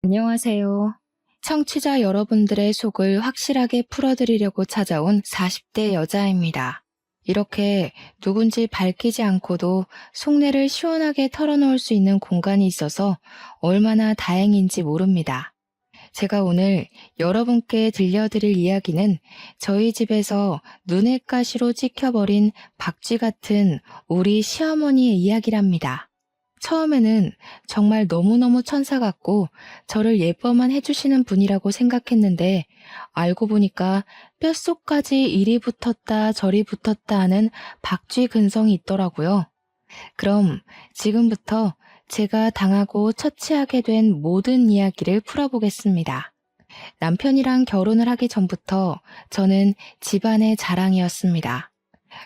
안녕하세요. 청취자 여러분들의 속을 확실하게 풀어드리려고 찾아온 40대 여자입니다. 이렇게 누군지 밝히지 않고도 속내를 시원하게 털어놓을 수 있는 공간이 있어서 얼마나 다행인지 모릅니다. 제가 오늘 여러분께 들려드릴 이야기는 저희 집에서 눈엣 가시로 찍혀버린 박쥐 같은 우리 시어머니의 이야기랍니다. 처음에는 정말 너무너무 천사 같고 저를 예뻐만 해주시는 분이라고 생각했는데 알고 보니까 뼛속까지 이리 붙었다 저리 붙었다 하는 박쥐 근성이 있더라고요. 그럼 지금부터 제가 당하고 처치하게 된 모든 이야기를 풀어보겠습니다. 남편이랑 결혼을 하기 전부터 저는 집안의 자랑이었습니다.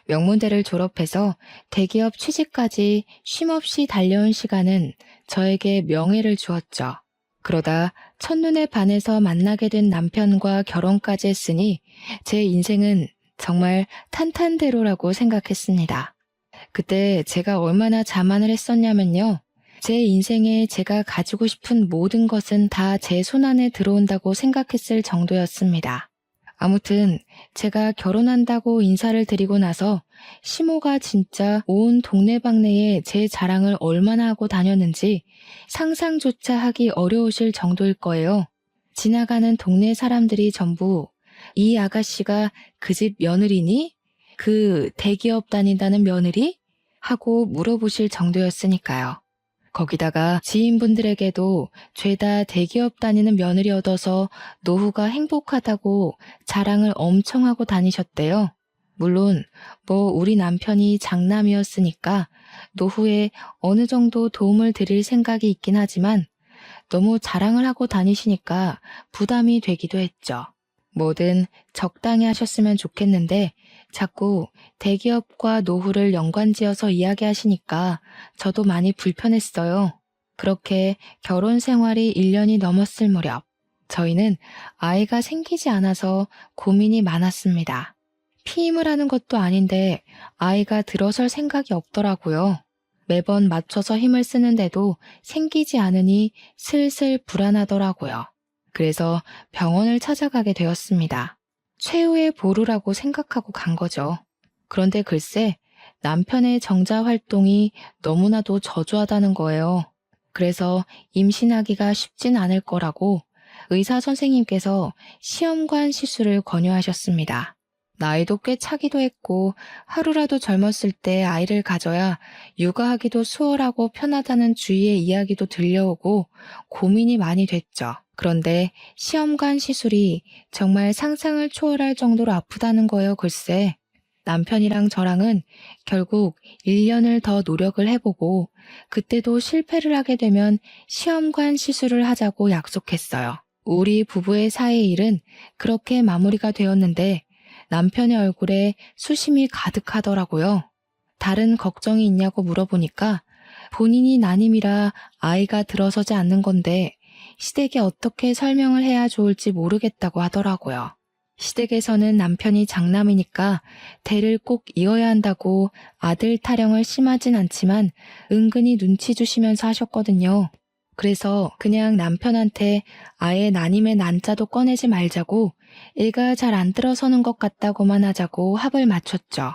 명문대를 졸업해서 대기업 취직까지 쉼없이 달려온 시간은 저에게 명예를 주었죠. 그러다 첫눈에 반해서 만나게 된 남편과 결혼까지 했으니 제 인생은 정말 탄탄대로라고 생각했습니다. 그때 제가 얼마나 자만을 했었냐면요. 제 인생에 제가 가지고 싶은 모든 것은 다 제 손안에 들어온다고 생각했을 정도였습니다. 아무튼 제가 결혼한다고 인사를 드리고 나서 시모가 진짜 온 동네방네에 제 자랑을 얼마나 하고 다녔는지 상상조차 하기 어려우실 정도일 거예요. 지나가는 동네 사람들이 전부 이 아가씨가 그 집 며느리니? 그 대기업 다닌다는 며느리? 하고 물어보실 정도였으니까요. 거기다가 지인분들에게도 죄다 대기업 다니는 며느리 얻어서 노후가 행복하다고 자랑을 엄청 하고 다니셨대요. 물론 우리 남편이 장남이었으니까 노후에 어느 정도 도움을 드릴 생각이 있긴 하지만 너무 자랑을 하고 다니시니까 부담이 되기도 했죠. 뭐든 적당히 하셨으면 좋겠는데 자꾸 대기업과 노후를 연관지어서 이야기하시니까 저도 많이 불편했어요. 그렇게 결혼 생활이 1년이 넘었을 무렵 저희는 아이가 생기지 않아서 고민이 많았습니다. 피임을 하는 것도 아닌데 아이가 들어설 생각이 없더라고요. 매번 맞춰서 힘을 쓰는데도 생기지 않으니 슬슬 불안하더라고요. 그래서 병원을 찾아가게 되었습니다. 최후의 보루라고 생각하고 간 거죠. 그런데 글쎄 남편의 정자 활동이 너무나도 저조하다는 거예요. 그래서 임신하기가 쉽진 않을 거라고 의사 선생님께서 시험관 시술을 권유하셨습니다. 나이도 꽤 차기도 했고 하루라도 젊었을 때 아이를 가져야 육아하기도 수월하고 편하다는 주위의 이야기도 들려오고 고민이 많이 됐죠. 그런데 시험관 시술이 정말 상상을 초월할 정도로 아프다는 거예요, 글쎄. 남편이랑 저랑은 결국 1년을 더 노력을 해보고 그때도 실패를 하게 되면 시험관 시술을 하자고 약속했어요. 우리 부부의 사이 일은 그렇게 마무리가 되었는데 남편의 얼굴에 수심이 가득하더라고요. 다른 걱정이 있냐고 물어보니까 본인이 난임이라 아이가 들어서지 않는 건데 시댁에 어떻게 설명을 해야 좋을지 모르겠다고 하더라고요. 시댁에서는 남편이 장남이니까 대를 꼭 이어야 한다고 아들 타령을 심하진 않지만 은근히 눈치 주시면서 하셨거든요. 그래서 그냥 남편한테 아예 난임의 난자도 꺼내지 말자고 애가 잘 안 들어서는 것 같다고만 하자고 합을 맞췄죠.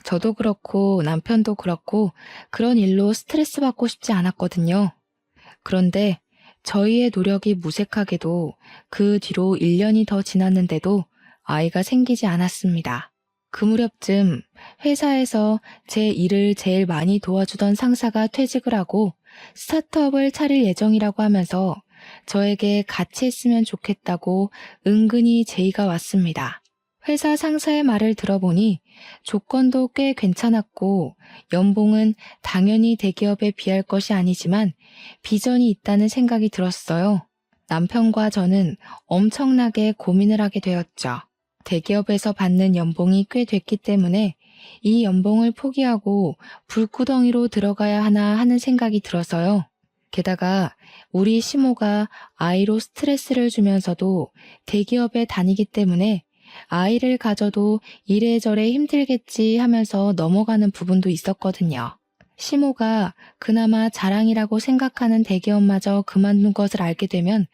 저도 그렇고 남편도 그렇고 그런 일로 스트레스 받고 싶지 않았거든요. 그런데 저희의 노력이 무색하게도 그 뒤로 1년이 더 지났는데도 아이가 생기지 않았습니다. 그 무렵쯤 회사에서 제 일을 제일 많이 도와주던 상사가 퇴직을 하고 스타트업을 차릴 예정이라고 하면서 저에게 같이 했으면 좋겠다고 은근히 제의가 왔습니다. 회사 상사의 말을 들어보니 조건도 꽤 괜찮았고 연봉은 당연히 대기업에 비할 것이 아니지만 비전이 있다는 생각이 들었어요. 남편과 저는 엄청나게 고민을 하게 되었죠. 대기업에서 받는 연봉이 꽤 됐기 때문에 이 연봉을 포기하고 불구덩이로 들어가야 하나 하는 생각이 들어서요. 게다가 우리 시모가 아이로 스트레스를 주면서도 대기업에 다니기 때문에 아이를 가져도 이래저래 힘들겠지 하면서 넘어가는 부분도 있었거든요. 시모가 그나마 자랑이라고 생각하는 대기업마저 그만둔 것을 알게 되면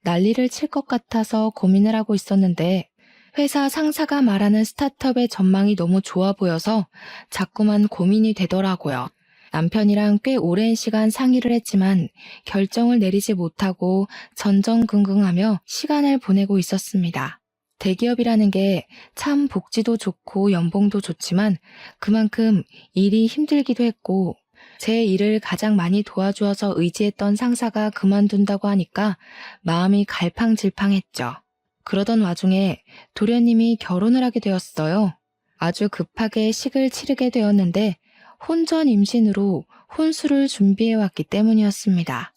난리를 칠 것 같아서 고민을 하고 있었는데 회사 상사가 말하는 스타트업의 전망이 너무 좋아 보여서 자꾸만 고민이 되더라고요. 남편이랑 꽤 오랜 시간 상의를 했지만 결정을 내리지 못하고 전전긍긍하며 시간을 보내고 있었습니다. 대기업이라는 게 참 복지도 좋고 연봉도 좋지만 그만큼 일이 힘들기도 했고 제 일을 가장 많이 도와주어서 의지했던 상사가 그만둔다고 하니까 마음이 갈팡질팡했죠. 그러던 와중에 도련님이 결혼을 하게 되었어요. 아주 급하게 식을 치르게 되었는데 혼전 임신으로 혼수를 준비해왔기 때문이었습니다.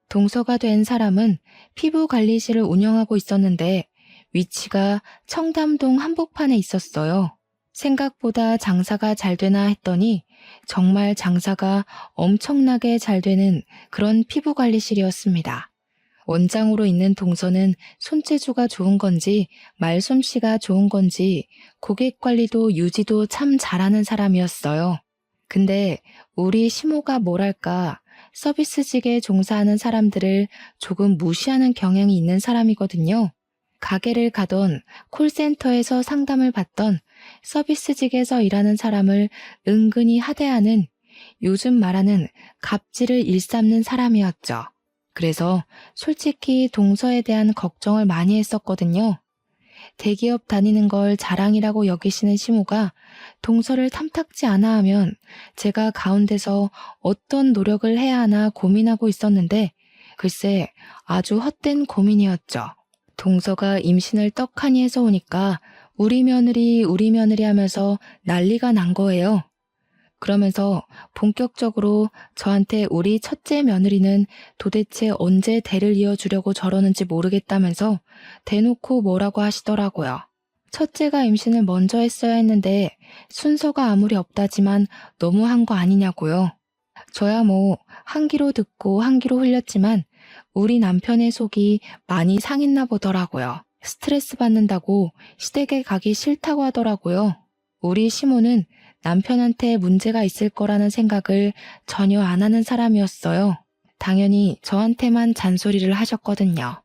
동서가 된 사람은 피부관리실을 운영하고 있었는데 위치가 청담동 한복판에 있었어요. 생각보다 장사가 잘 되나 했더니 정말 장사가 엄청나게 잘 되는 그런 피부관리실이었습니다. 원장으로 있는 동서는 손재주가 좋은 건지 말솜씨가 좋은 건지 고객 관리도 유지도 참 잘하는 사람이었어요. 근데 우리 시모가 뭐랄까 서비스직에 종사하는 사람들을 조금 무시하는 경향이 있는 사람이거든요. 가게를 가던 콜센터에서 상담을 받던 서비스직에서 일하는 사람을 은근히 하대하는 요즘 말하는 갑질을 일삼는 사람이었죠. 그래서 솔직히 동서에 대한 걱정을 많이 했었거든요. 대기업 다니는 걸 자랑이라고 여기시는 시모가 동서를 탐탁지 않아 하면 제가 가운데서 어떤 노력을 해야 하나 고민하고 있었는데 글쎄 아주 헛된 고민이었죠. 동서가 임신을 떡하니 해서 오니까 우리 며느리 하면서 난리가 난 거예요. 그러면서 본격적으로 저한테 우리 첫째 며느리는 도대체 언제 대를 이어주려고 저러는지 모르겠다면서 대놓고 뭐라고 하시더라고요. 첫째가 임신을 먼저 했어야 했는데 순서가 아무리 없다지만 너무한 거 아니냐고요. 저야 뭐 한 귀로 듣고 한 귀로 흘렸지만 우리 남편의 속이 많이 상했나 보더라고요. 스트레스 받는다고 시댁에 가기 싫다고 하더라고요. 우리 시모는 남편한테 문제가 있을 거라는 생각을 전혀 안 하는 사람이었어요. 당연히 저한테만 잔소리를 하셨거든요.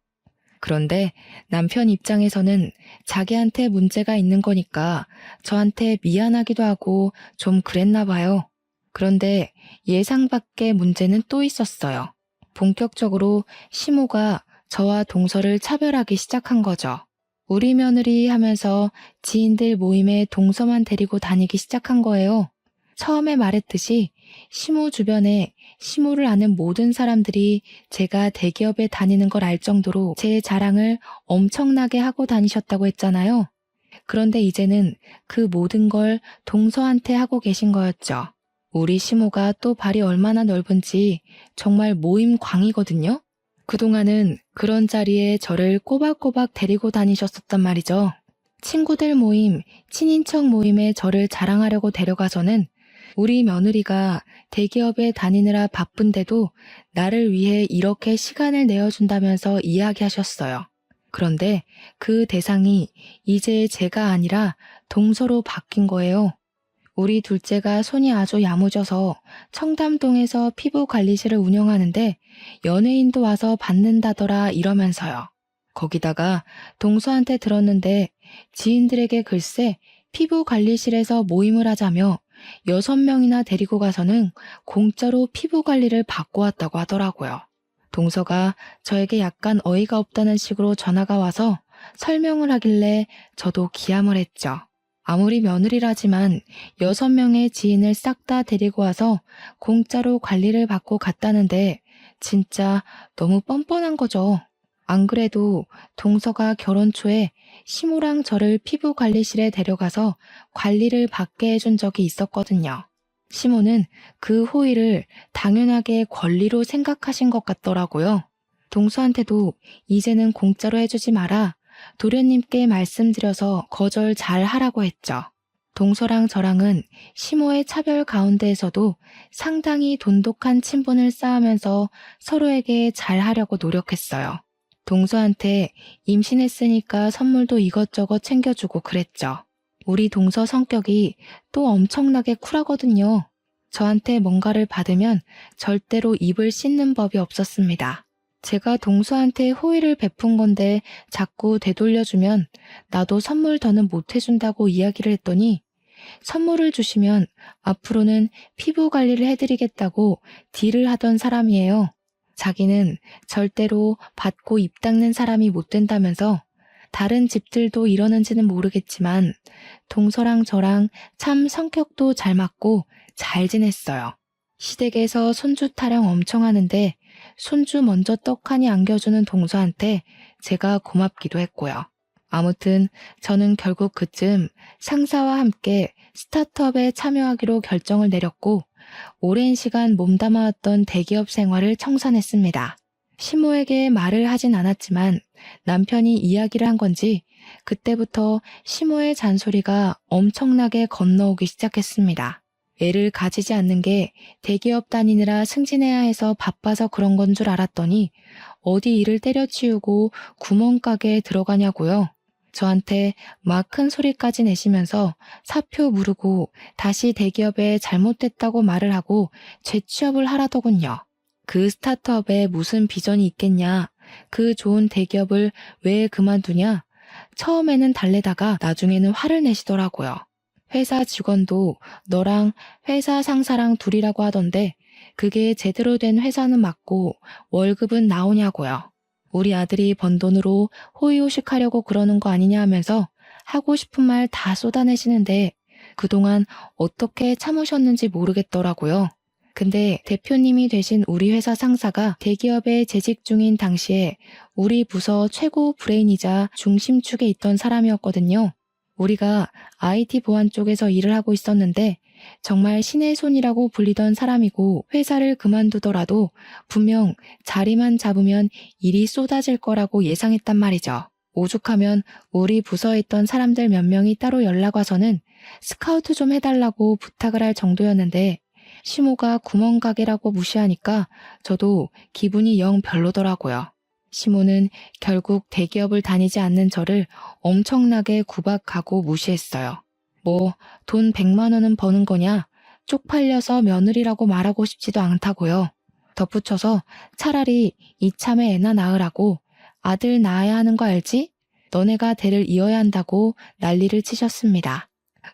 그런데 남편 입장에서는 자기한테 문제가 있는 거니까 저한테 미안하기도 하고 좀 그랬나 봐요. 그런데 예상 밖의 문제는 또 있었어요. 본격적으로 시모가 저와 동서를 차별하기 시작한 거죠. 우리 며느리 하면서 지인들 모임에 동서만 데리고 다니기 시작한 거예요. 처음에 말했듯이 시모 주변에 시모를 아는 모든 사람들이 제가 대기업에 다니는 걸 알 정도로 제 자랑을 엄청나게 하고 다니셨다고 했잖아요. 그런데 이제는 그 모든 걸 동서한테 하고 계신 거였죠. 우리 시모가 또 발이 얼마나 넓은지 정말 모임 광이거든요. 그동안은 그런 자리에 저를 꼬박꼬박 데리고 다니셨었단 말이죠. 친구들 모임, 친인척 모임에 저를 자랑하려고 데려가서는 우리 며느리가 대기업에 다니느라 바쁜데도 나를 위해 이렇게 시간을 내어준다면서 이야기하셨어요. 그런데 그 대상이 이제 제가 아니라 동서로 바뀐 거예요. 우리 둘째가 손이 아주 야무져서 청담동에서 피부관리실을 운영하는데 연예인도 와서 받는다더라 이러면서요. 거기다가 동서한테 들었는데 지인들에게 글쎄 피부관리실에서 모임을 하자며 6명이나 데리고 가서는 공짜로 피부관리를 받고 왔다고 하더라고요. 동서가 저에게 약간 어이가 없다는 식으로 전화가 와서 설명을 하길래 저도 기함을 했죠. 아무리 며느리라지만 6명의 지인을 싹 다 데리고 와서 공짜로 관리를 받고 갔다는데 진짜 너무 뻔뻔한 거죠. 안 그래도 동서가 결혼 초에 시모랑 저를 피부관리실에 데려가서 관리를 받게 해준 적이 있었거든요. 시모는 그 호의를 당연하게 권리로 생각하신 것 같더라고요. 동서한테도 이제는 공짜로 해주지 마라. 도련님께 말씀드려서 거절 잘 하라고 했죠. 동서랑 저랑은 시모의 차별 가운데에서도 상당히 돈독한 친분을 쌓으면서 서로에게 잘 하려고 노력했어요. 동서한테 임신했으니까 선물도 이것저것 챙겨주고 그랬죠. 우리 동서 성격이 또 엄청나게 쿨하거든요. 저한테 뭔가를 받으면 절대로 입을 씻는 법이 없었습니다. 제가 동서한테 호의를 베푼 건데 자꾸 되돌려주면 나도 선물 더는 못 해준다고 이야기를 했더니 선물을 주시면 앞으로는 피부 관리를 해드리겠다고 딜을 하던 사람이에요. 자기는 절대로 받고 입 닦는 사람이 못 된다면서 다른 집들도 이러는지는 모르겠지만 동서랑 저랑 참 성격도 잘 맞고 잘 지냈어요. 시댁에서 손주 타령 엄청 하는데 손주 먼저 떡하니 안겨주는 동서한테 제가 고맙기도 했고요. 아무튼 저는 결국 그쯤 상사와 함께 스타트업에 참여하기로 결정을 내렸고 오랜 시간 몸담아왔던 대기업 생활을 청산했습니다. 시모에게 말을 하진 않았지만 남편이 이야기를 한 건지 그때부터 시모의 잔소리가 엄청나게 건너오기 시작했습니다. 애를 가지지 않는 게 대기업 다니느라 승진해야 해서 바빠서 그런 건 줄 알았더니 어디 일을 때려치우고 구멍가게에 들어가냐고요. 저한테 막 큰 소리까지 내시면서 사표 무르고 다시 대기업에 잘못됐다고 말을 하고 재취업을 하라더군요. 그 스타트업에 무슨 비전이 있겠냐, 그 좋은 대기업을 왜 그만두냐, 처음에는 달래다가 나중에는 화를 내시더라고요. 회사 직원도 너랑 회사 상사랑 둘이라고 하던데 그게 제대로 된 회사는 맞고 월급은 나오냐고요. 우리 아들이 번 돈으로 호의호식하려고 그러는 거 아니냐 하면서 하고 싶은 말 다 쏟아내시는데 그동안 어떻게 참으셨는지 모르겠더라고요. 근데 대표님이 되신 우리 회사 상사가 대기업에 재직 중인 당시에 우리 부서 최고 브레인이자 중심축에 있던 사람이었거든요. 우리가 IT 보안 쪽에서 일을 하고 있었는데 정말 신의 손이라고 불리던 사람이고 회사를 그만두더라도 분명 자리만 잡으면 일이 쏟아질 거라고 예상했단 말이죠. 오죽하면 우리 부서에 있던 사람들 몇 명이 따로 연락 와서는 스카우트 좀 해달라고 부탁을 할 정도였는데 시모가 구멍가게라고 무시하니까 저도 기분이 영 별로더라고요. 시모는 결국 대기업을 다니지 않는 저를 엄청나게 구박하고 무시했어요. 뭐 돈 100만 원은 버는 거냐? 쪽팔려서 며느리라고 말하고 싶지도 않다고요. 덧붙여서 차라리 이참에 애나 낳으라고 아들 낳아야 하는 거 알지? 너네가 대를 이어야 한다고 난리를 치셨습니다.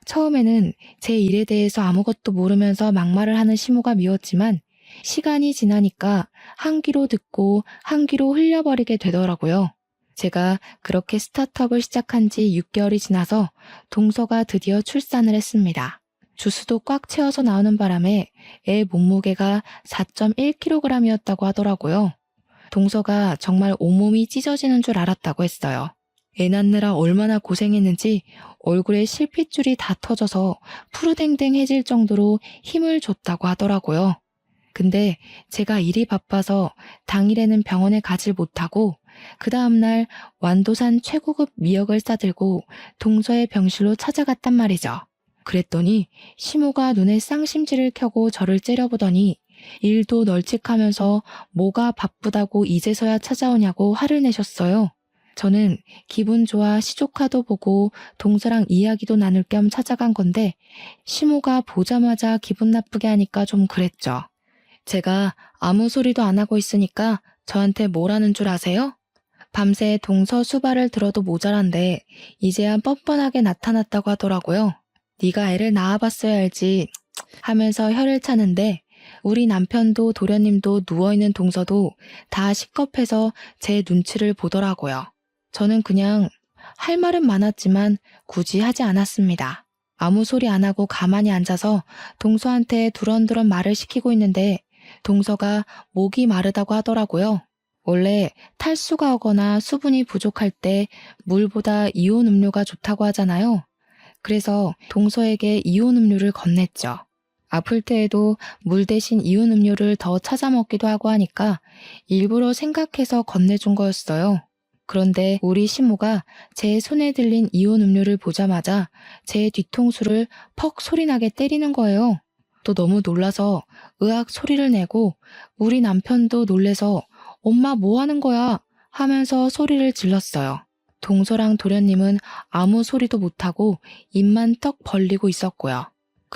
처음에는 제 일에 대해서 아무것도 모르면서 막말을 하는 시모가 미웠지만 시간이 지나니까 한 귀로 듣고 한 귀로 흘려버리게 되더라고요. 제가 그렇게 스타트업을 시작한 지 6개월이 지나서 동서가 드디어 출산을 했습니다. 주스도 꽉 채워서 나오는 바람에 애 몸무게가 4.1kg이었다고 하더라고요. 동서가 정말 온몸이 찢어지는 줄 알았다고 했어요. 애 낳느라 얼마나 고생했는지 얼굴에 실핏줄이 다 터져서 푸르댕댕해질 정도로 힘을 줬다고 하더라고요. 근데 제가 일이 바빠서 당일에는 병원에 가질 못하고 그 다음날 완도산 최고급 미역을 싸들고 동서의 병실로 찾아갔단 말이죠. 그랬더니 시모가 눈에 쌍심지를 켜고 저를 째려보더니 일도 널찍하면서 뭐가 바쁘다고 이제서야 찾아오냐고 화를 내셨어요. 저는 기분 좋아 시조카도 보고 동서랑 이야기도 나눌 겸 찾아간 건데 시모가 보자마자 기분 나쁘게 하니까 좀 그랬죠. 제가 아무 소리도 안 하고 있으니까 저한테 뭐라는 줄 아세요? 밤새 동서 수발을 들어도 모자란데 이제야 뻔뻔하게 나타났다고 하더라고요. 네가 애를 낳아봤어야 알지 하면서 혀를 차는데 우리 남편도 도련님도 누워있는 동서도 다 식겁해서 제 눈치를 보더라고요. 저는 그냥 할 말은 많았지만 굳이 하지 않았습니다. 아무 소리 안 하고 가만히 앉아서 동서한테 두런두런 말을 시키고 있는데 동서가 목이 마르다고 하더라고요. 원래 탈수가 오거나 수분이 부족할 때 물보다 이온 음료가 좋다고 하잖아요. 그래서 동서에게 이온 음료를 건넸죠. 아플 때에도 물 대신 이온 음료를 더 찾아 먹기도 하고 하니까 일부러 생각해서 건네준 거였어요. 그런데 우리 시모가 제 손에 들린 이온 음료를 보자마자 제 뒤통수를 퍽 소리나게 때리는 거예요. 또 너무 놀라서 으악 소리를 내고 우리 남편도 놀래서 엄마 뭐 하는 거야? 하면서 소리를 질렀어요. 동서랑 도련님은 아무 소리도 못하고 입만 떡 벌리고 있었고요.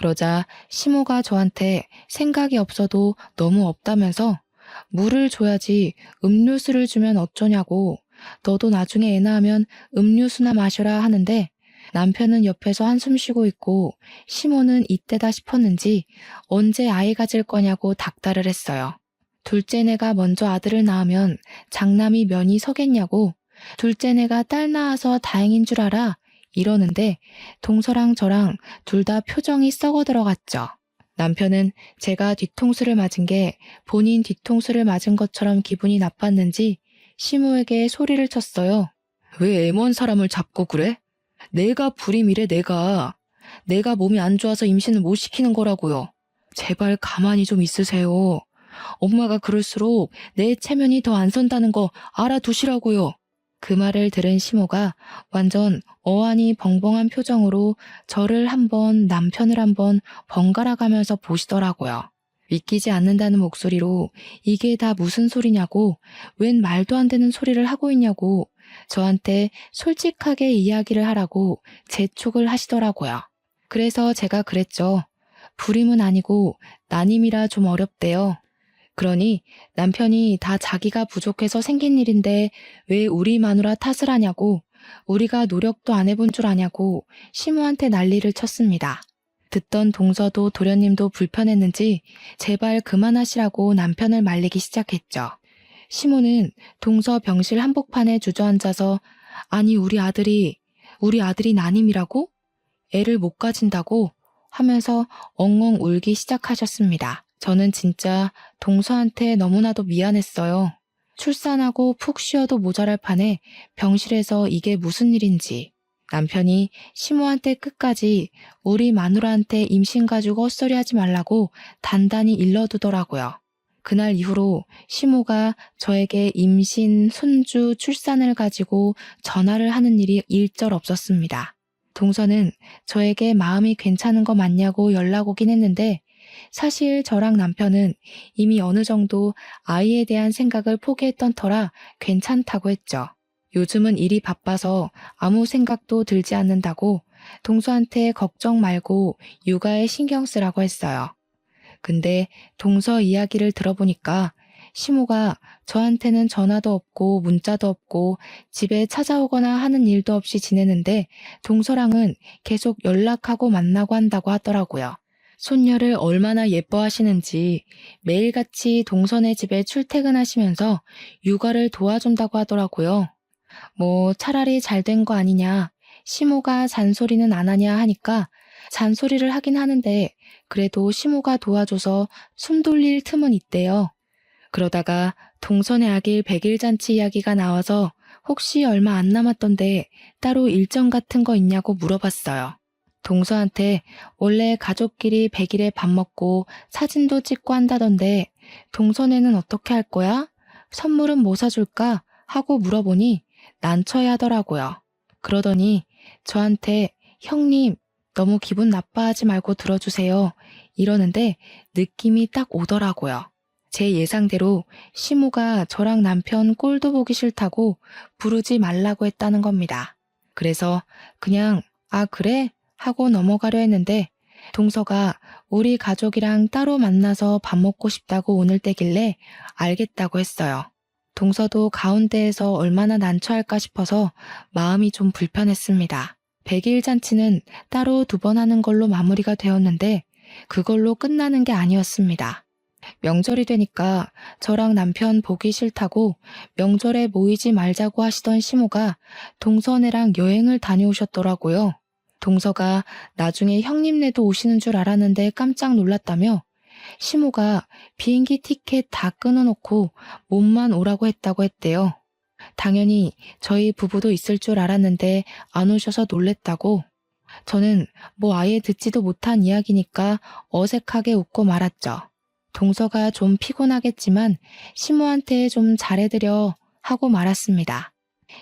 그러자 시모가 저한테 생각이 없어도 너무 없다면서 물을 줘야지 음료수를 주면 어쩌냐고, 너도 나중에 애 낳으면 음료수나 마셔라 하는데, 남편은 옆에서 한숨 쉬고 있고 시모는 이때다 싶었는지 언제 아이 가질 거냐고 닥달을 했어요. 둘째 내가 먼저 아들을 낳으면 장남이 면이 서겠냐고, 둘째 내가 딸 낳아서 다행인 줄 알아 이러는데 동서랑 저랑 둘 다 표정이 썩어 들어갔죠. 남편은 제가 뒤통수를 맞은 게 본인 뒤통수를 맞은 것처럼 기분이 나빴는지 시모에게 소리를 쳤어요. 왜 애먼 사람을 잡고 그래? 내가 불임이래, 내가. 내가 몸이 안 좋아서 임신을 못 시키는 거라고요. 제발 가만히 좀 있으세요. 엄마가 그럴수록 내 체면이 더 안 선다는 거 알아두시라고요. 그 말을 들은 시모가 완전 어안이 벙벙한 표정으로 저를 한번 남편을 한번 번갈아 가면서 보시더라고요. 믿기지 않는다는 목소리로 이게 다 무슨 소리냐고, 웬 말도 안 되는 소리를 하고 있냐고 저한테 솔직하게 이야기를 하라고 재촉을 하시더라고요. 그래서 제가 그랬죠. 불임은 아니고 난임이라 좀 어렵대요. 그러니 남편이 다 자기가 부족해서 생긴 일인데 왜 우리 마누라 탓을 하냐고, 우리가 노력도 안 해본 줄 아냐고 시모한테 난리를 쳤습니다. 듣던 동서도 도련님도 불편했는지 제발 그만하시라고 남편을 말리기 시작했죠. 시모는 동서 병실 한복판에 주저앉아서 아니 우리 아들이 난임이라고? 애를 못 가진다고? 하면서 엉엉 울기 시작하셨습니다. 저는 진짜 동서한테 너무나도 미안했어요. 출산하고 푹 쉬어도 모자랄 판에 병실에서 이게 무슨 일인지. 남편이 시모한테 끝까지 우리 마누라한테 임신 가지고 헛소리하지 말라고 단단히 일러두더라고요. 그날 이후로 시모가 저에게 임신, 손주, 출산을 가지고 전화를 하는 일이 일절 없었습니다. 동서는 저에게 마음이 괜찮은 거 맞냐고 연락 오긴 했는데 사실 저랑 남편은 이미 어느 정도 아이에 대한 생각을 포기했던 터라 괜찮다고 했죠. 요즘은 일이 바빠서 아무 생각도 들지 않는다고 동서한테 걱정 말고 육아에 신경 쓰라고 했어요. 근데 동서 이야기를 들어보니까 시모가 저한테는 전화도 없고 문자도 없고 집에 찾아오거나 하는 일도 없이 지내는데 동서랑은 계속 연락하고 만나고 한다고 하더라고요. 손녀를 얼마나 예뻐하시는지 매일같이 동서네 집에 출퇴근하시면서 육아를 도와준다고 하더라고요. 뭐 차라리 잘 된 거 아니냐, 시모가 잔소리는 안 하냐 하니까 잔소리를 하긴 하는데 그래도 시모가 도와줘서 숨 돌릴 틈은 있대요. 그러다가 동선의 아길 100일 잔치 이야기가 나와서 혹시 얼마 안 남았던데 따로 일정 같은 거 있냐고 물어봤어요. 동서한테 원래 가족끼리 100일에 밥 먹고 사진도 찍고 한다던데 동선에는 어떻게 할 거야? 선물은 뭐 사줄까? 하고 물어보니 난처해 하더라고요. 그러더니 저한테 형님 너무 기분 나빠하지 말고 들어주세요 이러는데 느낌이 딱 오더라고요. 제 예상대로 시모가 저랑 남편 꼴도 보기 싫다고 부르지 말라고 했다는 겁니다. 그래서 그냥 아 그래? 하고 넘어가려 했는데 동서가 우리 가족이랑 따로 만나서 밥 먹고 싶다고 오늘 때길래 알겠다고 했어요. 동서도 가운데에서 얼마나 난처할까 싶어서 마음이 좀 불편했습니다. 100일 잔치는 따로 2번 하는 걸로 마무리가 되었는데 그걸로 끝나는 게 아니었습니다. 명절이 되니까 저랑 남편 보기 싫다고 명절에 모이지 말자고 하시던 시모가 동서네랑 여행을 다녀오셨더라고요. 동서가 나중에 형님네도 오시는 줄 알았는데 깜짝 놀랐다며 시모가 비행기 티켓 다 끊어놓고 몸만 오라고 했다고 했대요. 당연히 저희 부부도 있을 줄 알았는데 안 오셔서 놀랬다고. 저는 뭐 아예 듣지도 못한 이야기니까 어색하게 웃고 말았죠. 동서가 좀 피곤하겠지만 시모한테 좀 잘해드려 하고 말았습니다.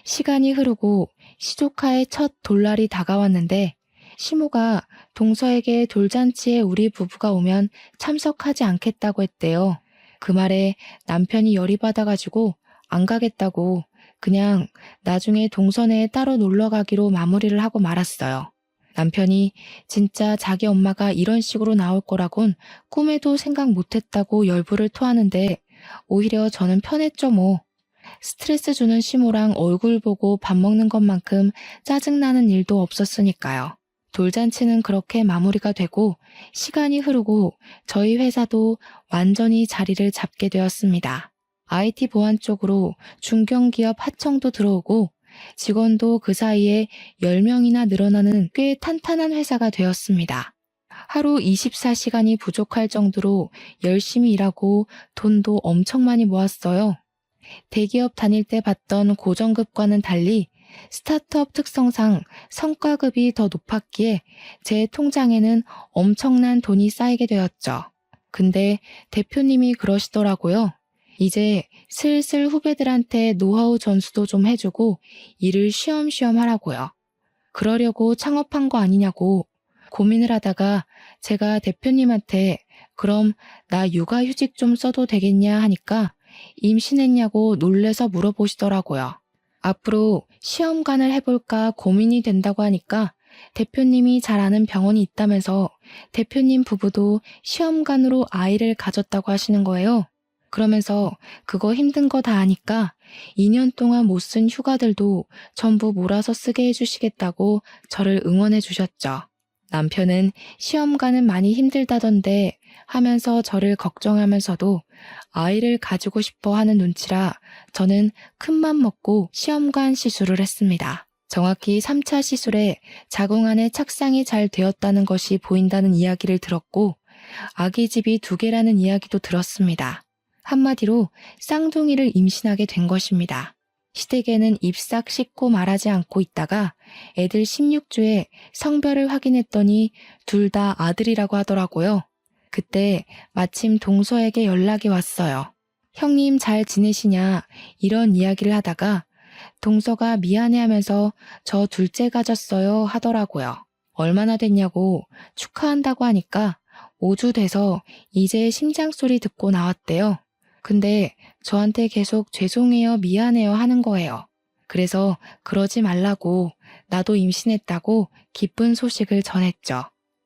시간이 흐르고 시조카의 첫 돌날이 다가왔는데 시모가 동서에게 돌잔치에 우리 부부가 오면 참석하지 않겠다고 했대요. 그 말에 남편이 열이 받아가지고 안 가겠다고 그냥 나중에 동서네에 따로 놀러 가기로 마무리를 하고 말았어요. 남편이 진짜 자기 엄마가 이런 식으로 나올 거라곤 꿈에도 생각 못했다고 열불을 토하는데 오히려 저는 편했죠 뭐. 스트레스 주는 시모랑 얼굴 보고 밥 먹는 것만큼 짜증나는 일도 없었으니까요. 돌잔치는 그렇게 마무리가 되고 시간이 흐르고 저희 회사도 완전히 자리를 잡게 되었습니다. IT 보안 쪽으로 중견기업 하청도 들어오고 직원도 그 사이에 10명이나 늘어나는 꽤 탄탄한 회사가 되었습니다. 하루 24시간이 부족할 정도로 열심히 일하고 돈도 엄청 많이 모았어요. 대기업 다닐 때 받던 고정급과는 달리 스타트업 특성상 성과급이 더 높았기에 제 통장에는 엄청난 돈이 쌓이게 되었죠. 근데 대표님이 그러시더라고요. 이제 슬슬 후배들한테 노하우 전수도 좀 해주고 일을 쉬엄쉬엄 하라고요. 그러려고 창업한 거 아니냐고 고민을 하다가 제가 대표님한테 그럼 나 육아휴직 좀 써도 되겠냐 하니까 임신했냐고 놀래서 물어보시더라고요. 앞으로 시험관을 해볼까 고민이 된다고 하니까 대표님이 잘 아는 병원이 있다면서 대표님 부부도 시험관으로 아이를 가졌다고 하시는 거예요. 그러면서 그거 힘든 거 다 아니까 2년 동안 못 쓴 휴가들도 전부 몰아서 쓰게 해주시겠다고 저를 응원해 주셨죠. 남편은 시험관은 많이 힘들다던데 하면서 저를 걱정하면서도 아이를 가지고 싶어 하는 눈치라 저는 큰맘 먹고 시험관 시술을 했습니다. 정확히 3차 시술에 자궁 안에 착상이 잘 되었다는 것이 보인다는 이야기를 들었고 아기집이 2개라는 이야기도 들었습니다. 한마디로 쌍둥이를 임신하게 된 것입니다. 시댁에는 입싹 씻고 말하지 않고 있다가 애들 16주에 성별을 확인했더니 둘 다 아들이라고 하더라고요. 그때 마침 동서에게 연락이 왔어요. 형님 잘 지내시냐 이런 이야기를 하다가 동서가 미안해하면서 저 둘째 가졌어요 하더라고요. 얼마나 됐냐고 축하한다고 하니까 5주 돼서 이제 심장소리 듣고 나왔대요. 근데 저한테 계속 죄송해요, 미안해요 하는 거예요. 그래서 그러지 말라고 나도 임신했다고 기쁜 소식을 전했죠.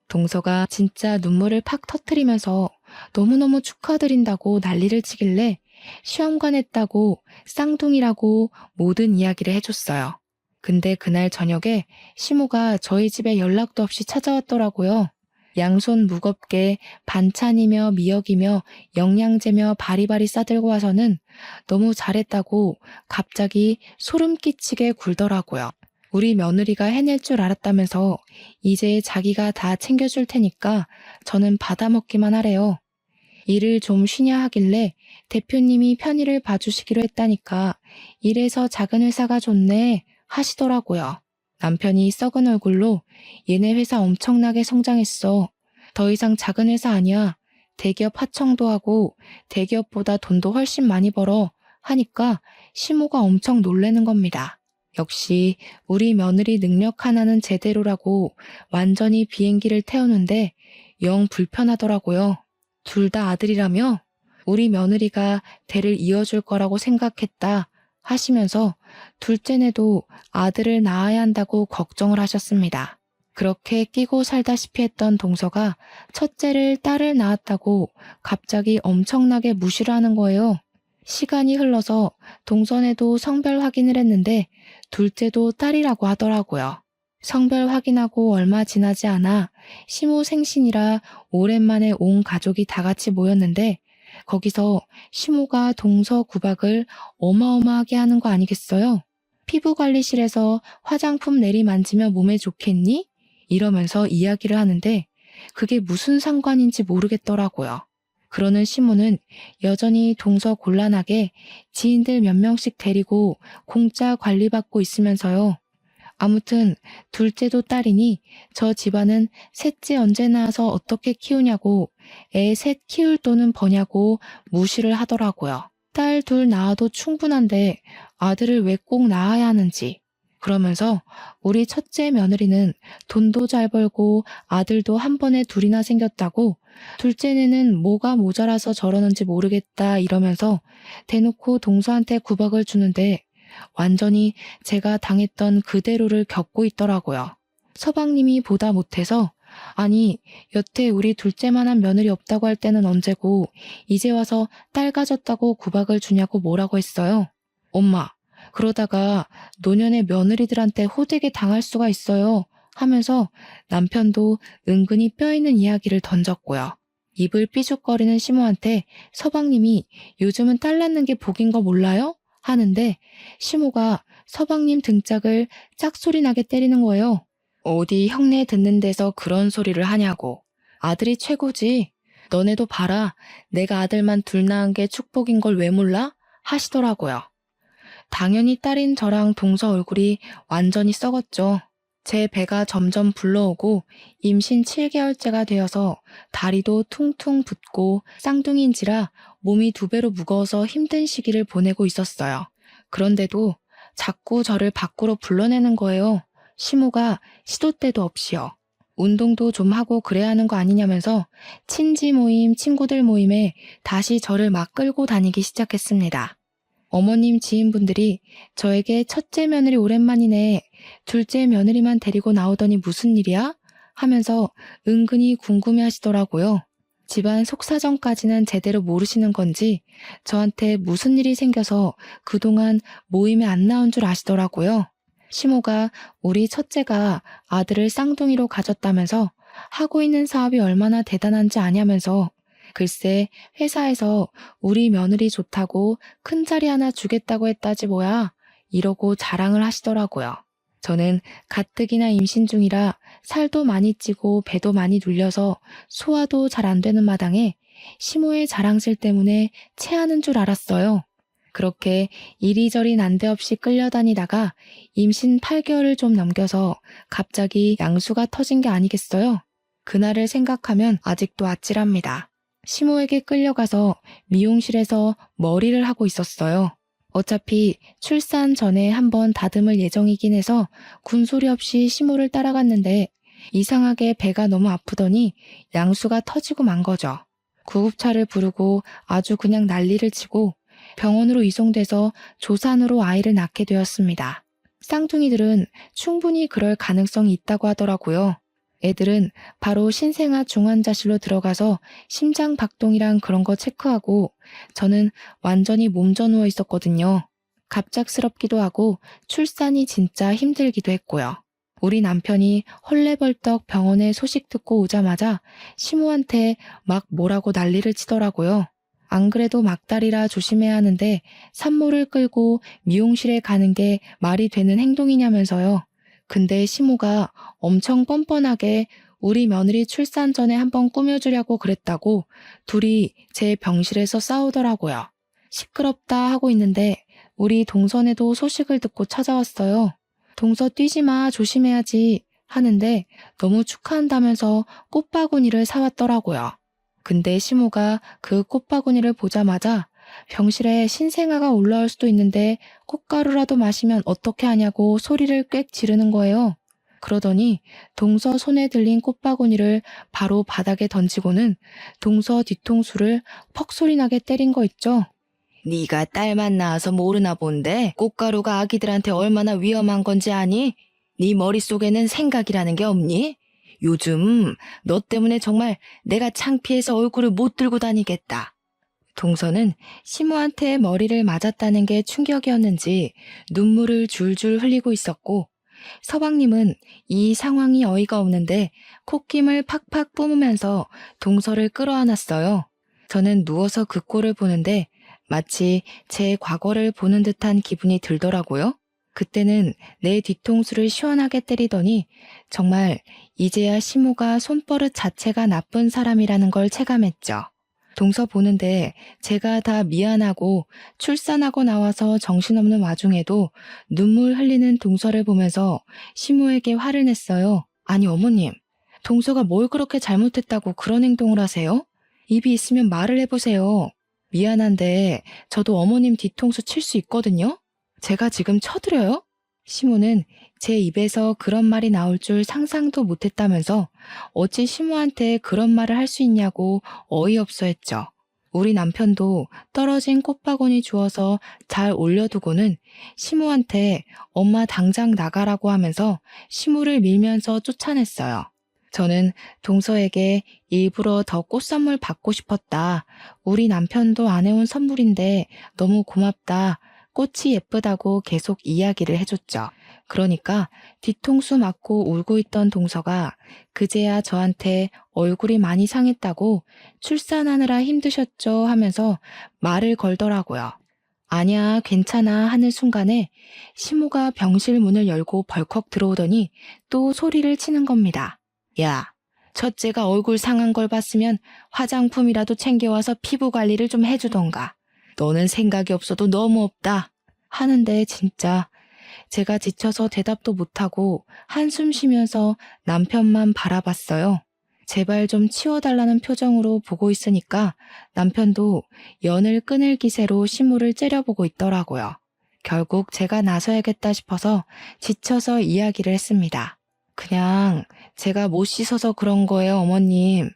동서가 진짜 눈물을 팍 터뜨리면서 너무너무 축하드린다고 난리를 치길래 시험관 했다고 쌍둥이라고 모든 이야기를 해줬어요. 근데 그날 저녁에 시모가 저희 집에 연락도 없이 찾아왔더라고요. 양손 무겁게 반찬이며 미역이며 영양제며 바리바리 싸들고 와서는 너무 잘했다고 갑자기 소름 끼치게 굴더라고요. 우리 며느리가 해낼 줄 알았다면서 이제 자기가 다 챙겨줄 테니까 저는 받아먹기만 하래요. 일을 좀 쉬냐 하길래 대표님이 편의를 봐주시기로 했다니까 이래서 작은 회사가 좋네 하시더라고요. 남편이 썩은 얼굴로 얘네 회사 엄청나게 성장했어. 더 이상 작은 회사 아니야. 대기업 하청도 하고 대기업보다 돈도 훨씬 많이 벌어 하니까 시모가 엄청 놀라는 겁니다. 역시 우리 며느리 능력 하나는 제대로라고 완전히 비행기를 태우는데 영 불편하더라고요. 둘 다 아들이라며 우리 며느리가 대를 이어줄 거라고 생각했다 하시면서 둘째네도 아들을 낳아야 한다고 걱정을 하셨습니다. 그렇게 끼고 살다시피 했던 동서가 첫째를 딸을 낳았다고 갑자기 엄청나게 무시를 하는 거예요. 시간이 흘러서 동서네도 성별 확인을 했는데 둘째도 딸이라고 하더라고요. 성별 확인하고 얼마 지나지 않아 시모 생신이라 오랜만에 온 가족이 다 같이 모였는데 거기서 시모가 동서 구박을 어마어마하게 하는 거 아니겠어요? 피부관리실에서 화장품 내리만지며 몸에 좋겠니? 이러면서 이야기를 하는데 그게 무슨 상관인지 모르겠더라고요. 그러는 시모는 여전히 동서 곤란하게 지인들 몇 명씩 데리고 공짜 관리받고 있으면서요. 아무튼 둘째도 딸이니 저 집안은 셋째 언제 낳아서 어떻게 키우냐고 애 셋 키울 돈은 버냐고 무시를 하더라고요. 딸 둘 낳아도 충분한데 아들을 왜 꼭 낳아야 하는지. 그러면서 우리 첫째 며느리는 돈도 잘 벌고 아들도 한 번에 둘이나 생겼다고 둘째는 뭐가 모자라서 저러는지 모르겠다 이러면서 대놓고 동서한테 구박을 주는데 완전히 제가 당했던 그대로를 겪고 있더라고요. 서방님이 보다 못해서 아니 여태 우리 둘째만한 며느리 없다고 할 때는 언제고 이제 와서 딸 가졌다고 구박을 주냐고 뭐라고 했어요. 엄마, 그러다가 노년의 며느리들한테 호되게 당할 수가 있어요 하면서 남편도 은근히 뼈있는 이야기를 던졌고요. 입을 삐죽거리는 시모한테 서방님이 요즘은 딸 낳는 게 복인 거 몰라요? 하는데 시모가 서방님 등짝을 짝소리 나게 때리는 거예요. 어디 형네 듣는 데서 그런 소리를 하냐고. 아들이 최고지. 너네도 봐라. 내가 아들만 둘 낳은 게 축복인 걸 왜 몰라? 하시더라고요. 당연히 딸인 저랑 동서 얼굴이 완전히 썩었죠. 제 배가 점점 불러오고 임신 7개월째가 되어서 다리도 퉁퉁 붓고 쌍둥이인지라 몸이 2배로 무거워서 힘든 시기를 보내고 있었어요. 그런데도 자꾸 저를 밖으로 불러내는 거예요. 시모가 시도 때도 없이요. 운동도 좀 하고 그래야 하는 거 아니냐면서 친지 모임, 친구들 모임에 다시 저를 막 끌고 다니기 시작했습니다. 어머님 지인분들이 저에게 첫째 며느리 오랜만이네, 둘째 며느리만 데리고 나오더니 무슨 일이야? 하면서 은근히 궁금해 하시더라고요. 집안 속사정까지는 제대로 모르시는 건지 저한테 무슨 일이 생겨서 그동안 모임에 안 나온 줄 아시더라고요. 시모가 우리 첫째가 아들을 쌍둥이로 가졌다면서 하고 있는 사업이 얼마나 대단한지 아냐면서 글쎄 회사에서 우리 며느리 좋다고 큰 자리 하나 주겠다고 했다지 뭐야 이러고 자랑을 하시더라고요. 저는 가뜩이나 임신 중이라 살도 많이 찌고 배도 많이 눌려서 소화도 잘 안 되는 마당에 시모의 자랑질 때문에 체하는 줄 알았어요. 그렇게 이리저리 난데없이 끌려다니다가 임신 8개월을 좀 넘겨서 갑자기 양수가 터진 게 아니겠어요? 그날을 생각하면 아직도 아찔합니다. 시모에게 끌려가서 미용실에서 머리를 하고 있었어요. 어차피 출산 전에 한번 다듬을 예정이긴 해서 군소리 없이 시모를 따라갔는데 이상하게 배가 너무 아프더니 양수가 터지고 만 거죠. 구급차를 부르고 아주 그냥 난리를 치고 병원으로 이송돼서 조산으로 아이를 낳게 되었습니다. 쌍둥이들은 충분히 그럴 가능성이 있다고 하더라고요. 애들은 바로 신생아 중환자실로 들어가서 심장 박동이랑 그런 거 체크하고 저는 완전히 몸져 누워 있었거든요. 갑작스럽기도 하고 출산이 진짜 힘들기도 했고요. 우리 남편이 헐레벌떡 병원에 소식 듣고 오자마자 시모한테 막 뭐라고 난리를 치더라고요. 안 그래도 막달이라 조심해야 하는데 산모를 끌고 미용실에 가는 게 말이 되는 행동이냐면서요. 근데 시모가 엄청 뻔뻔하게 우리 며느리 출산 전에 한번 꾸며주려고 그랬다고 둘이 제 병실에서 싸우더라고요. 시끄럽다 하고 있는데 우리 동선에도 소식을 듣고 찾아왔어요. 동서 뛰지 마, 조심해야지 하는데 너무 축하한다면서 꽃바구니를 사왔더라고요. 근데 시모가 그 꽃바구니를 보자마자 병실에 신생아가 올라올 수도 있는데 꽃가루라도 마시면 어떻게 하냐고 소리를 꽥 지르는 거예요. 그러더니 동서 손에 들린 꽃바구니를 바로 바닥에 던지고는 동서 뒤통수를 퍽소리 나게 때린 거 있죠. 네가 딸만 낳아서 모르나 본데 꽃가루가 아기들한테 얼마나 위험한 건지 아니? 네 머릿속에는 생각이라는 게 없니? 요즘 너 때문에 정말 내가 창피해서 얼굴을 못 들고 다니겠다. 동서는 시모한테 머리를 맞았다는 게 충격이었는지 눈물을 줄줄 흘리고 있었고 서방님은 이 상황이 어이가 없는데 콧김을 팍팍 뿜으면서 동서를 끌어안았어요. 저는 누워서 그 꼴을 보는데 마치 제 과거를 보는 듯한 기분이 들더라고요. 그때는 내 뒤통수를 시원하게 때리더니 정말 이제야 시모가 손버릇 자체가 나쁜 사람이라는 걸 체감했죠. 동서 보는데 제가 다 미안하고 출산하고 나와서 정신없는 와중에도 눈물 흘리는 동서를 보면서 시모에게 화를 냈어요. 아니 어머님, 동서가 뭘 그렇게 잘못했다고 그런 행동을 하세요? 입이 있으면 말을 해보세요. 미안한데 저도 어머님 뒤통수 칠 수 있거든요? 제가 지금 쳐드려요? 시모는 제 입에서 그런 말이 나올 줄 상상도 못했다면서 어찌 시모한테 그런 말을 할 수 있냐고 어이없어 했죠. 우리 남편도 떨어진 꽃바구니 주워서 잘 올려두고는 시무한테 엄마 당장 나가라고 하면서 시무를 밀면서 쫓아냈어요. 저는 동서에게 일부러 더 꽃 선물 받고 싶었다. 우리 남편도 안 해온 선물인데 너무 고맙다. 꽃이 예쁘다고 계속 이야기를 해줬죠. 그러니까 뒤통수 맞고 울고 있던 동서가 그제야 저한테 얼굴이 많이 상했다고 출산하느라 힘드셨죠 하면서 말을 걸더라고요. 아니야, 괜찮아 하는 순간에 시모가 병실 문을 열고 벌컥 들어오더니 또 소리를 치는 겁니다. 야, 첫째가 얼굴 상한 걸 봤으면 화장품이라도 챙겨와서 피부 관리를 좀 해주던가. 너는 생각이 없어도 너무 없다. 하는데 진짜 제가 지쳐서 대답도 못하고 한숨 쉬면서 남편만 바라봤어요. 제발 좀 치워달라는 표정으로 보고 있으니까 남편도 연을 끊을 기세로 시무를 째려보고 있더라고요. 결국 제가 나서야겠다 싶어서 지쳐서 이야기를 했습니다. 그냥 제가 못 씻어서 그런 거예요, 어머님.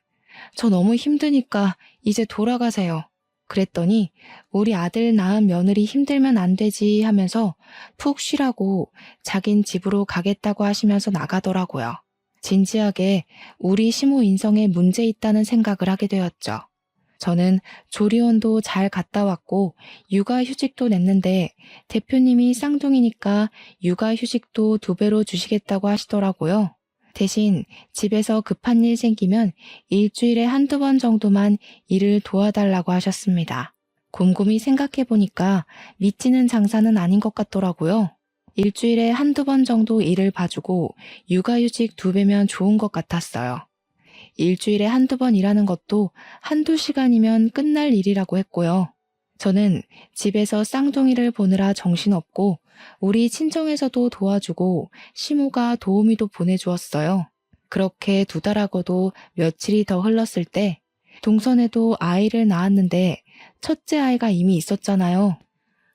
저 너무 힘드니까 이제 돌아가세요. 그랬더니 우리 아들 낳은 며느리 힘들면 안 되지 하면서 푹 쉬라고 자긴 집으로 가겠다고 하시면서 나가더라고요. 진지하게 우리 시모 인성에 문제 있다는 생각을 하게 되었죠. 저는 조리원도 잘 갔다 왔고 육아휴직도 냈는데 대표님이 쌍둥이니까 육아휴직도 2배로 주시겠다고 하시더라고요. 대신 집에서 급한 일 생기면 일주일에 한두 번 정도만 일을 도와달라고 하셨습니다. 곰곰이 생각해보니까 미치는 장사는 아닌 것 같더라고요. 일주일에 한두 번 정도 일을 봐주고 육아휴직 2배면 좋은 것 같았어요. 일주일에 한두 번 일하는 것도 한두 시간이면 끝날 일이라고 했고요. 저는 집에서 쌍둥이를 보느라 정신없고 우리 친정에서도 도와주고 시모가 도우미도 보내주었어요. 그렇게 2달하고도 며칠이 더 흘렀을 때 동선에도 아이를 낳았는데 첫째 아이가 이미 있었잖아요.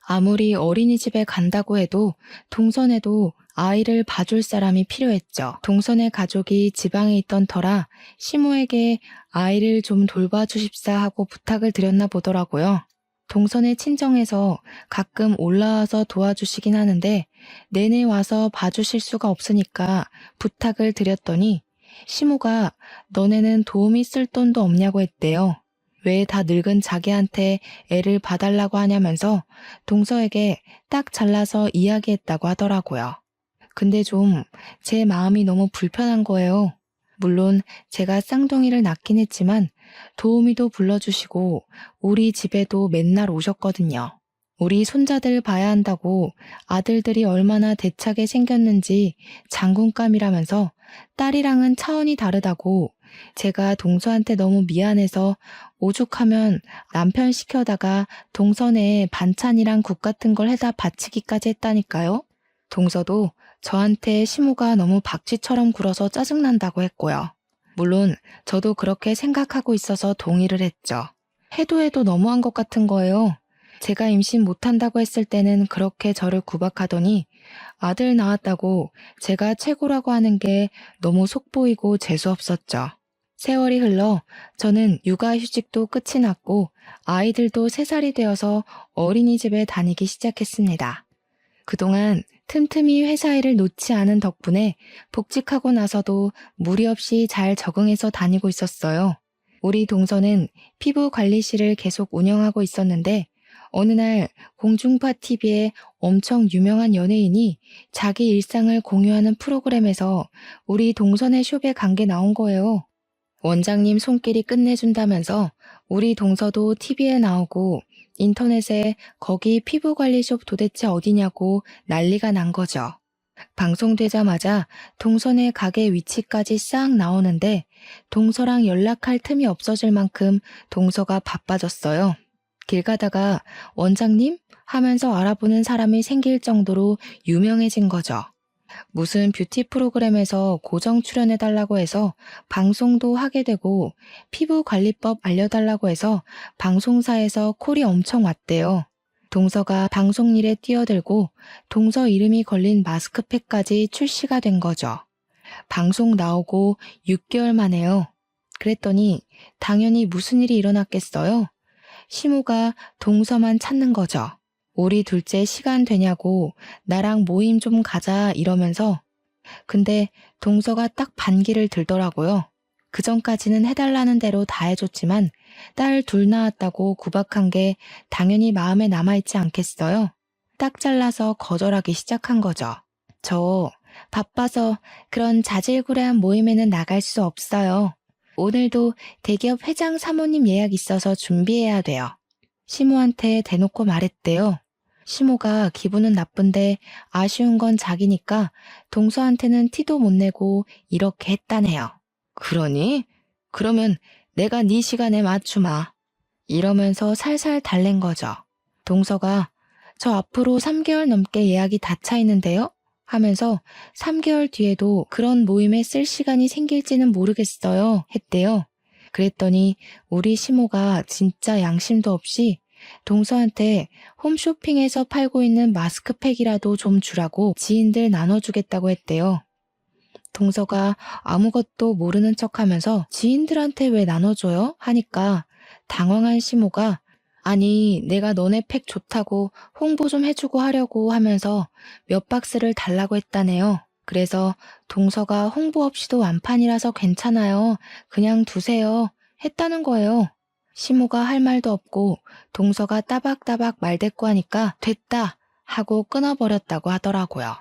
아무리 어린이집에 간다고 해도 동선에도 아이를 봐줄 사람이 필요했죠. 동선의 가족이 지방에 있던 터라 시모에게 아이를 좀 돌봐주십사 하고 부탁을 드렸나 보더라고요. 동선의 친정에서 가끔 올라와서 도와주시긴 하는데 내내 와서 봐주실 수가 없으니까 부탁을 드렸더니 시모가 너네는 도우미 쓸 돈도 없냐고 했대요. 왜 다 늙은 자기한테 애를 봐달라고 하냐면서 동서에게 딱 잘라서 이야기했다고 하더라고요. 근데 좀 제 마음이 너무 불편한 거예요. 물론 제가 쌍둥이를 낳긴 했지만 도우미도 불러주시고 우리 집에도 맨날 오셨거든요. 우리 손자들 봐야 한다고 아들들이 얼마나 대차게 생겼는지 장군감이라면서 딸이랑은 차원이 다르다고 제가 동서한테 너무 미안해서 오죽하면 남편 시켜다가 동선에 반찬이랑 국 같은 걸 해다 바치기까지 했다니까요. 동서도 저한테 시모가 너무 박쥐처럼 굴어서 짜증난다고 했고요. 물론 저도 그렇게 생각하고 있어서 동의를 했죠. 해도 너무한 것 같은 거예요. 제가 임신 못한다고 했을 때는 그렇게 저를 구박하더니 아들 낳았다고 제가 최고라고 하는 게 너무 속보이고 재수없었죠. 세월이 흘러 저는 육아휴직도 끝이 났고 아이들도 3살이 되어서 어린이집에 다니기 시작했습니다. 그동안 틈틈이 회사 일을 놓지 않은 덕분에 복직하고 나서도 무리 없이 잘 적응해서 다니고 있었어요. 우리 동서는 피부관리실을 계속 운영하고 있었는데 어느 날 공중파 TV에 엄청 유명한 연예인이 자기 일상을 공유하는 프로그램에서 우리 동선의 숍에 간 게 나온 거예요. 원장님 손길이 끝내준다면서 우리 동서도 TV에 나오고 인터넷에 거기 피부관리숍 도대체 어디냐고 난리가 난 거죠. 방송되자마자 동선의 가게 위치까지 싹 나오는데 동서랑 연락할 틈이 없어질 만큼 동서가 바빠졌어요. 길 가다가 원장님? 하면서 알아보는 사람이 생길 정도로 유명해진 거죠. 무슨 뷰티 프로그램에서 고정 출연해달라고 해서 방송도 하게 되고 피부관리법 알려달라고 해서 방송사에서 콜이 엄청 왔대요. 동서가 방송 일에 뛰어들고 동서 이름이 걸린 마스크팩까지 출시가 된 거죠. 방송 나오고 6개월 만에요. 그랬더니 당연히 무슨 일이 일어났겠어요? 시모가 동서만 찾는 거죠. 우리 둘째 시간 되냐고 나랑 모임 좀 가자 이러면서. 근데 동서가 딱 반기를 들더라고요. 그전까지는 해달라는 대로 다 해줬지만 딸 둘 낳았다고 구박한 게 당연히 마음에 남아있지 않겠어요? 딱 잘라서 거절하기 시작한 거죠. 저 바빠서 그런 자질구레한 모임에는 나갈 수 없어요. 오늘도 대기업 회장 사모님 예약 있어서 준비해야 돼요. 시모한테 대놓고 말했대요. 시모가 기분은 나쁜데 아쉬운 건 자기니까 동서한테는 티도 못 내고 이렇게 했다네요. 그러니? 그러면 내가 네 시간에 맞추마. 이러면서 살살 달랜 거죠. 동서가 저 앞으로 3개월 넘게 예약이 다 차 있는데요? 하면서 3개월 뒤에도 그런 모임에 쓸 시간이 생길지는 모르겠어요. 했대요. 그랬더니 우리 시모가 진짜 양심도 없이 동서한테 홈쇼핑에서 팔고 있는 마스크팩이라도 좀 주라고 지인들 나눠주겠다고 했대요. 동서가 아무것도 모르는 척하면서 지인들한테 왜 나눠줘요? 하니까 당황한 시모가 아니 내가 너네 팩 좋다고 홍보 좀 해주고 하려고 하면서 몇 박스를 달라고 했다네요. 그래서 동서가 홍보 없이도 완판이라서 괜찮아요. 그냥 두세요. 했다는 거예요. 시모가 할 말도 없고 동서가 따박따박 말대꾸하니까 됐다 하고 끊어버렸다고 하더라고요.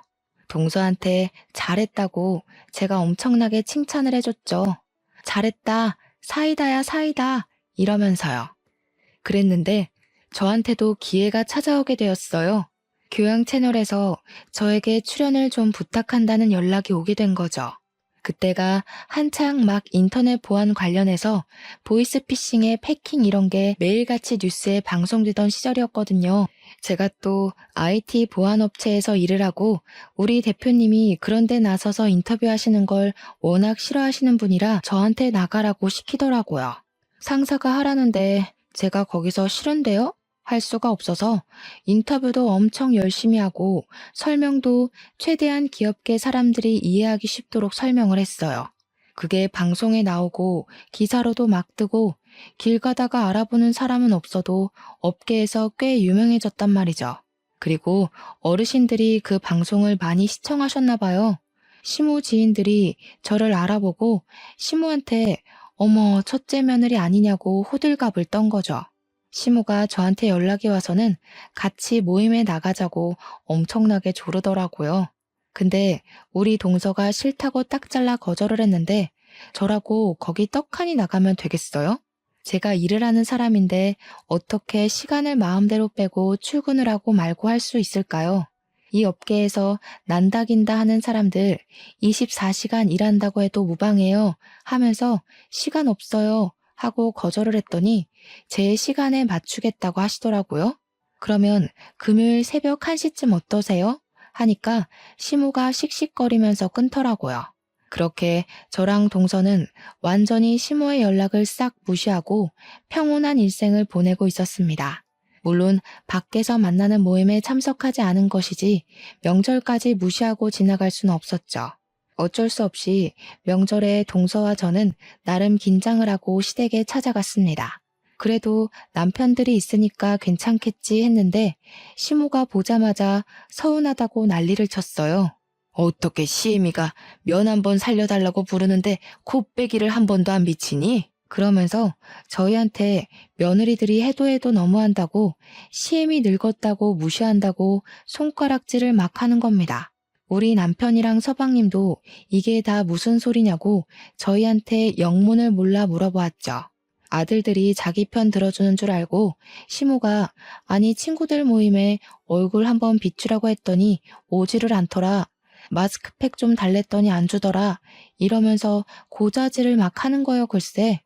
동서한테 잘했다고 제가 엄청나게 칭찬을 해줬죠. 잘했다, 사이다야 사이다 이러면서요. 그랬는데 저한테도 기회가 찾아오게 되었어요. 교양 채널에서 저에게 출연을 좀 부탁한다는 연락이 오게 된 거죠. 그때가 한창 막 인터넷 보안 관련해서 보이스피싱에 패킹 이런 게 매일같이 뉴스에 방송되던 시절이었거든요. 제가 또 IT 보안 업체에서 일을 하고 우리 대표님이 그런 데 나서서 인터뷰하시는 걸 워낙 싫어하시는 분이라 저한테 나가라고 시키더라고요. 상사가 하라는데 제가 거기서 싫은데요? 할 수가 없어서 인터뷰도 엄청 열심히 하고 설명도 최대한 귀엽게 사람들이 이해하기 쉽도록 설명을 했어요. 그게 방송에 나오고 기사로도 막 뜨고 길 가다가 알아보는 사람은 없어도 업계에서 꽤 유명해졌단 말이죠. 그리고 어르신들이 그 방송을 많이 시청하셨나 봐요. 시모 지인들이 저를 알아보고 시모한테 어머 첫째 며느리 아니냐고 호들갑을 떤 거죠. 시모가 저한테 연락이 와서는 같이 모임에 나가자고 엄청나게 조르더라고요. 근데 우리 동서가 싫다고 딱 잘라 거절을 했는데 저라고 거기 떡하니 나가면 되겠어요? 제가 일을 하는 사람인데 어떻게 시간을 마음대로 빼고 출근을 하고 말고 할 수 있을까요? 이 업계에서 난다긴다 하는 사람들 24시간 일한다고 해도 무방해요 하면서 시간 없어요 하고 거절을 했더니 제 시간에 맞추겠다고 하시더라고요. 그러면 금요일 새벽 1시쯤 어떠세요? 하니까 시모가 씩씩거리면서 끊더라고요. 그렇게 저랑 동서는 완전히 시모의 연락을 싹 무시하고 평온한 일생을 보내고 있었습니다. 물론 밖에서 만나는 모임에 참석하지 않은 것이지 명절까지 무시하고 지나갈 수는 없었죠. 어쩔 수 없이 명절에 동서와 저는 나름 긴장을 하고 시댁에 찾아갔습니다. 그래도 남편들이 있으니까 괜찮겠지 했는데 시모가 보자마자 서운하다고 난리를 쳤어요. 어떻게 시애미가 면 한 번 살려달라고 부르는데 콧배기를 한 번도 안 비치니? 그러면서 저희한테 며느리들이 해도 해도 너무한다고 시애미 늙었다고 무시한다고 손가락질을 막 하는 겁니다. 우리 남편이랑 서방님도 이게 다 무슨 소리냐고 저희한테 영문을 몰라 물어보았죠. 아들들이 자기 편 들어주는 줄 알고 시모가 아니 친구들 모임에 얼굴 한번 비추라고 했더니 오지를 않더라. 마스크팩 좀 달랬더니 안 주더라. 이러면서 고자질을 막 하는 거요 글쎄.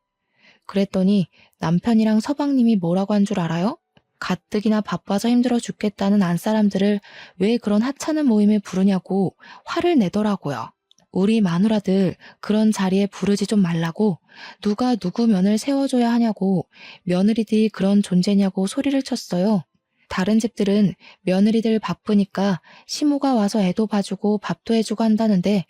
그랬더니 남편이랑 서방님이 뭐라고 한 줄 알아요? 가뜩이나 바빠서 힘들어 죽겠다는 안사람들을 왜 그런 하찮은 모임에 부르냐고 화를 내더라고요. 우리 마누라들 그런 자리에 부르지 좀 말라고 누가 누구 면을 세워줘야 하냐고 며느리들이 그런 존재냐고 소리를 쳤어요. 다른 집들은 며느리들 바쁘니까 시모가 와서 애도 봐주고 밥도 해주고 한다는데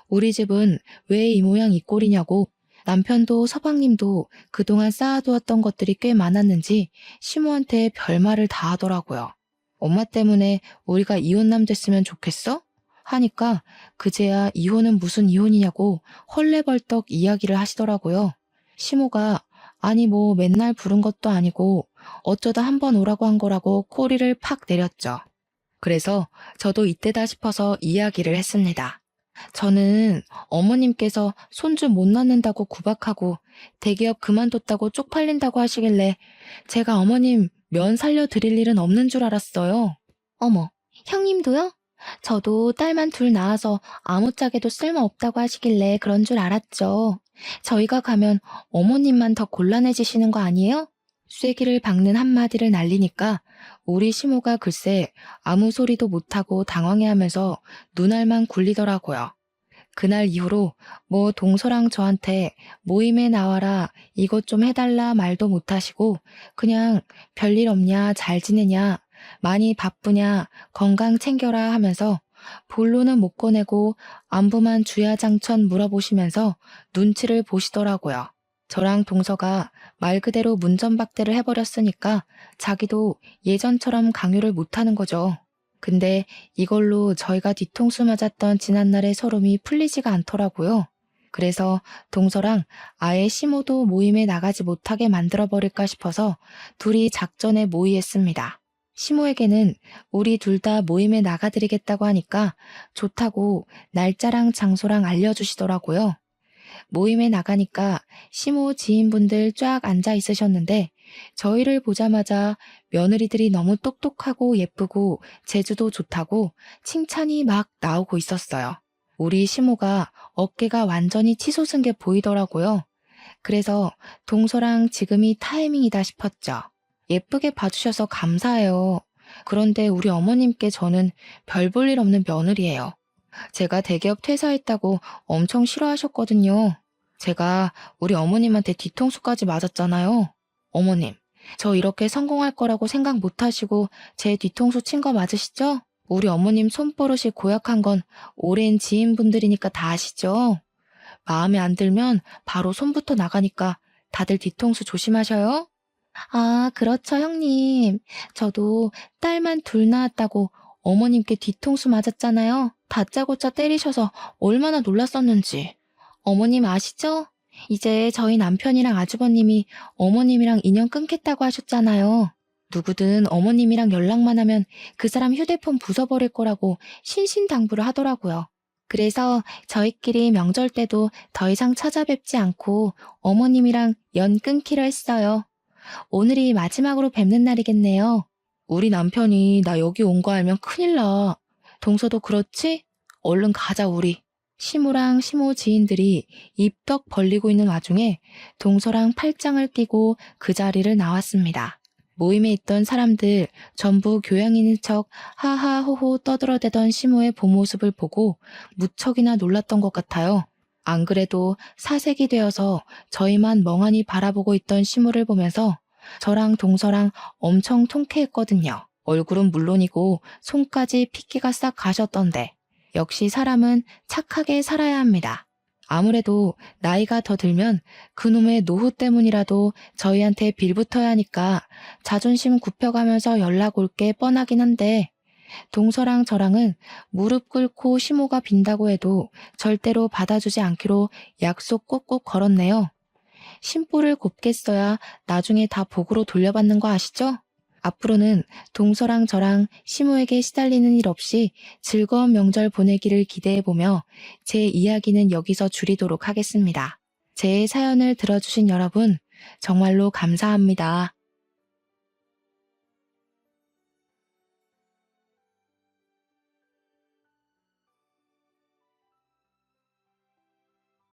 우리 집은 왜 이 모양 이 꼴이냐고 남편도 서방님도 그동안 쌓아두었던 것들이 꽤 많았는지 시모한테 별말을 다 하더라고요. 엄마 때문에 우리가 이혼남 됐으면 좋겠어? 하니까 그제야 이혼은 무슨 이혼이냐고 헐레벌떡 이야기를 하시더라고요. 시모가 아니 뭐 맨날 부른 것도 아니고 어쩌다 한번 오라고 한 거라고 꼬리를 팍 내렸죠. 그래서 저도 이때다 싶어서 이야기를 했습니다. 저는 어머님께서 손주 못 낳는다고 구박하고 대기업 그만뒀다고 쪽팔린다고 하시길래 제가 어머님 면 살려드릴 일은 없는 줄 알았어요. 어머, 형님도요? 저도 딸만 둘 낳아서 아무짝에도 쓸모없다고 하시길래 그런 줄 알았죠. 저희가 가면 어머님만 더 곤란해지시는 거 아니에요? 쐐기를 박는 한마디를 날리니까 우리 시모가 글쎄 아무 소리도 못하고 당황해하면서 눈알만 굴리더라고요. 그날 이후로 뭐 동서랑 저한테 모임에 나와라 이것 좀 해달라 말도 못하시고 그냥 별일 없냐 잘 지내냐 많이 바쁘냐 건강 챙겨라 하면서 본론은 못 꺼내고 안부만 주야장천 물어보시면서 눈치를 보시더라고요. 저랑 동서가 말 그대로 문전박대를 해버렸으니까 자기도 예전처럼 강요를 못하는 거죠. 근데 이걸로 저희가 뒤통수 맞았던 지난날의 서름이 풀리지가 않더라고요. 그래서 동서랑 아예 시모도 모임에 나가지 못하게 만들어버릴까 싶어서 둘이 작전에 모의했습니다. 시모에게는 우리 둘 다 모임에 나가드리겠다고 하니까 좋다고 날짜랑 장소랑 알려주시더라고요. 모임에 나가니까 시모 지인분들 쫙 앉아 있으셨는데 저희를 보자마자 며느리들이 너무 똑똑하고 예쁘고 재주도 좋다고 칭찬이 막 나오고 있었어요. 우리 시모가 어깨가 완전히 치솟은 게 보이더라고요. 그래서 동서랑 지금이 타이밍이다 싶었죠. 예쁘게 봐주셔서 감사해요. 그런데 우리 어머님께 저는 별 볼 일 없는 며느리예요. 제가 대기업 퇴사했다고 엄청 싫어하셨거든요. 제가 우리 어머님한테 뒤통수까지 맞았잖아요. 어머님, 저 이렇게 성공할 거라고 생각 못 하시고 제 뒤통수 친 거 맞으시죠? 우리 어머님 손버릇이 고약한 건 오랜 지인분들이니까 다 아시죠? 마음에 안 들면 바로 손부터 나가니까 다들 뒤통수 조심하셔요. 아, 그렇죠, 형님. 저도 딸만 둘 낳았다고 어머님께 뒤통수 맞았잖아요. 다짜고짜 때리셔서 얼마나 놀랐었는지. 어머님 아시죠? 이제 저희 남편이랑 아주버님이 어머님이랑 인연 끊겠다고 하셨잖아요. 누구든 어머님이랑 연락만 하면 그 사람 휴대폰 부숴버릴 거라고 신신당부를 하더라고요. 그래서 저희끼리 명절 때도 더 이상 찾아뵙지 않고 어머님이랑 연 끊기로 했어요. 오늘이 마지막으로 뵙는 날이겠네요. 우리 남편이 나 여기 온 거 알면 큰일 나. 동서도 그렇지? 얼른 가자 우리. 시모랑 시모 지인들이 입덕 벌리고 있는 와중에 동서랑 팔짱을 끼고 그 자리를 나왔습니다. 모임에 있던 사람들 전부 교양인인 척 하하호호 떠들어대던 시모의 본 모습을 보고 무척이나 놀랐던 것 같아요. 안 그래도 사색이 되어서 저희만 멍하니 바라보고 있던 시모를 보면서 저랑 동서랑 엄청 통쾌했거든요. 얼굴은 물론이고 손까지 핏기가 싹 가셨던데 역시 사람은 착하게 살아야 합니다. 아무래도 나이가 더 들면 그놈의 노후 때문이라도 저희한테 빌붙어야 하니까 자존심 굽혀가면서 연락 올 게 뻔하긴 한데 동서랑 저랑은 무릎 꿇고 시모가 빈다고 해도 절대로 받아주지 않기로 약속 꼭꼭 걸었네요. 심보를 곱게 써야 나중에 다 복으로 돌려받는 거 아시죠? 앞으로는 동서랑 저랑 시모에게 시달리는 일 없이 즐거운 명절 보내기를 기대해보며 제 이야기는 여기서 줄이도록 하겠습니다. 제 사연을 들어주신 여러분 정말로 감사합니다.